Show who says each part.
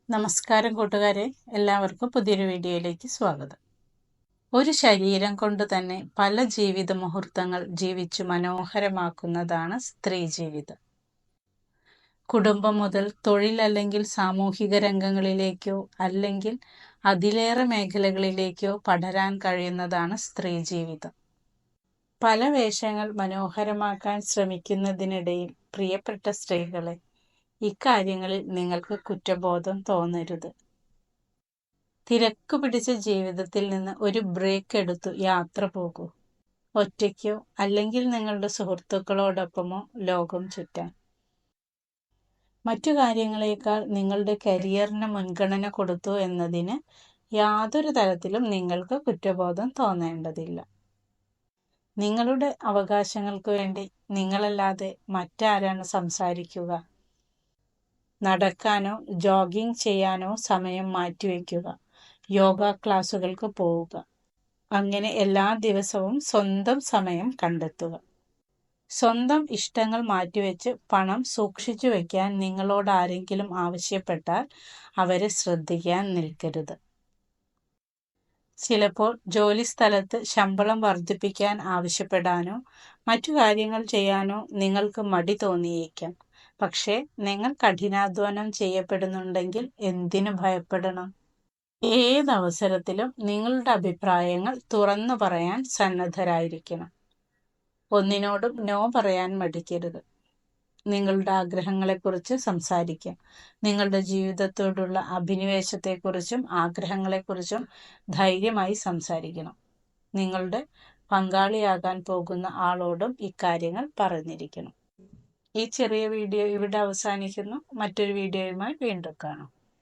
Speaker 1: നമസ്കാരം കൂട്ടുകാരെ, എല്ലാവർക്കും പുതിയൊരു വീഡിയോയിലേക്ക് സ്വാഗതം. ഒരു ശരീരം കൊണ്ട് തന്നെ പല ജീവിത മുഹൂർത്തങ്ങൾ ജീവിച്ചു മനോഹരമാക്കുന്നതാണ് സ്ത്രീ ജീവിതം. കുടുംബം മുതൽ തൊഴിൽ അല്ലെങ്കിൽ സാമൂഹിക രംഗങ്ങളിലേക്കോ അല്ലെങ്കിൽ അതിലേറെ മേഖലകളിലേക്കോ പടരാൻ കഴിയുന്നതാണ് സ്ത്രീ ജീവിതം. പല വേഷങ്ങൾ മനോഹരമാക്കാൻ ശ്രമിക്കുന്നതിനിടയിൽ പ്രിയപ്പെട്ട സ്ത്രീകളെ, ഇക്കാര്യങ്ങളിൽ നിങ്ങൾക്ക് കുറ്റബോധം തോന്നരുത്. തിരക്കു പിടിച്ച ജീവിതത്തിൽ നിന്ന് ഒരു ബ്രേക്ക് എടുത്തു യാത്ര പോകൂ. ഒറ്റയ്ക്കോ അല്ലെങ്കിൽ നിങ്ങളുടെ സുഹൃത്തുക്കളോടൊപ്പമോ ലോകം ചുറ്റാൻ. മറ്റു കാര്യങ്ങളെക്കാൾ നിങ്ങളുടെ കരിയറിന് മുൻഗണന കൊടുത്തു എന്നതിന് യാതൊരു തരത്തിലും നിങ്ങൾക്ക് കുറ്റബോധം തോന്നേണ്ടതില്ല. നിങ്ങളുടെ അവകാശങ്ങൾക്ക് വേണ്ടി നിങ്ങളല്ലാതെ മറ്റാരാണ് സംസാരിക്കുക? നടക്കാനോ ജോഗിംഗ് ചെയ്യാനോ സമയം മാറ്റിവെക്കുക. യോഗ ക്ലാസുകൾക്ക് പോവുക. അങ്ങനെ എല്ലാ ദിവസവും സ്വന്തം സമയം കണ്ടെത്തുക. സ്വന്തം ഇഷ്ടങ്ങൾ മാറ്റിവെച്ച് പണം സൂക്ഷിച്ചു വയ്ക്കാൻ നിങ്ങളോട് ആരെങ്കിലും ആവശ്യപ്പെട്ടാൽ അവരെ ശ്രദ്ധിക്കാൻ നിൽക്കരുത്. ചിലപ്പോൾ ജോലി സ്ഥലത്ത് ശമ്പളം വർദ്ധിപ്പിക്കാൻ ആവശ്യപ്പെടാനോ മറ്റു കാര്യങ്ങൾ ചെയ്യാനോ നിങ്ങൾക്ക് മടി തോന്നിയേക്കാം. പക്ഷേ നിങ്ങൾ കഠിനാധ്വാനം ചെയ്യപ്പെടുന്നുണ്ടെങ്കിൽ എന്തിനു ഭയപ്പെടണം? ഏതവസരത്തിലും നിങ്ങളുടെ അഭിപ്രായങ്ങൾ തുറന്നു പറയാൻ സന്നദ്ധരായിരിക്കണം. ഒന്നിനോടും നോ പറയാൻ മടിക്കരുത്. നിങ്ങളുടെ ആഗ്രഹങ്ങളെക്കുറിച്ച് സംസാരിക്കാം. നിങ്ങളുടെ ജീവിതത്തോടുള്ള അഭിനിവേശത്തെക്കുറിച്ചും ആഗ്രഹങ്ങളെക്കുറിച്ചും ധൈര്യമായി സംസാരിക്കണം. നിങ്ങളുടെ പങ്കാളിയാകാൻ പോകുന്ന ആളോടും ഇക്കാര്യങ്ങൾ പറഞ്ഞിരിക്കണം. ഈ ചെറിയ വീഡിയോ ഇവിടെ അവസാനിക്കുന്നു. മറ്റൊരു വീഡിയോയുമായി വീണ്ടും കാണാം.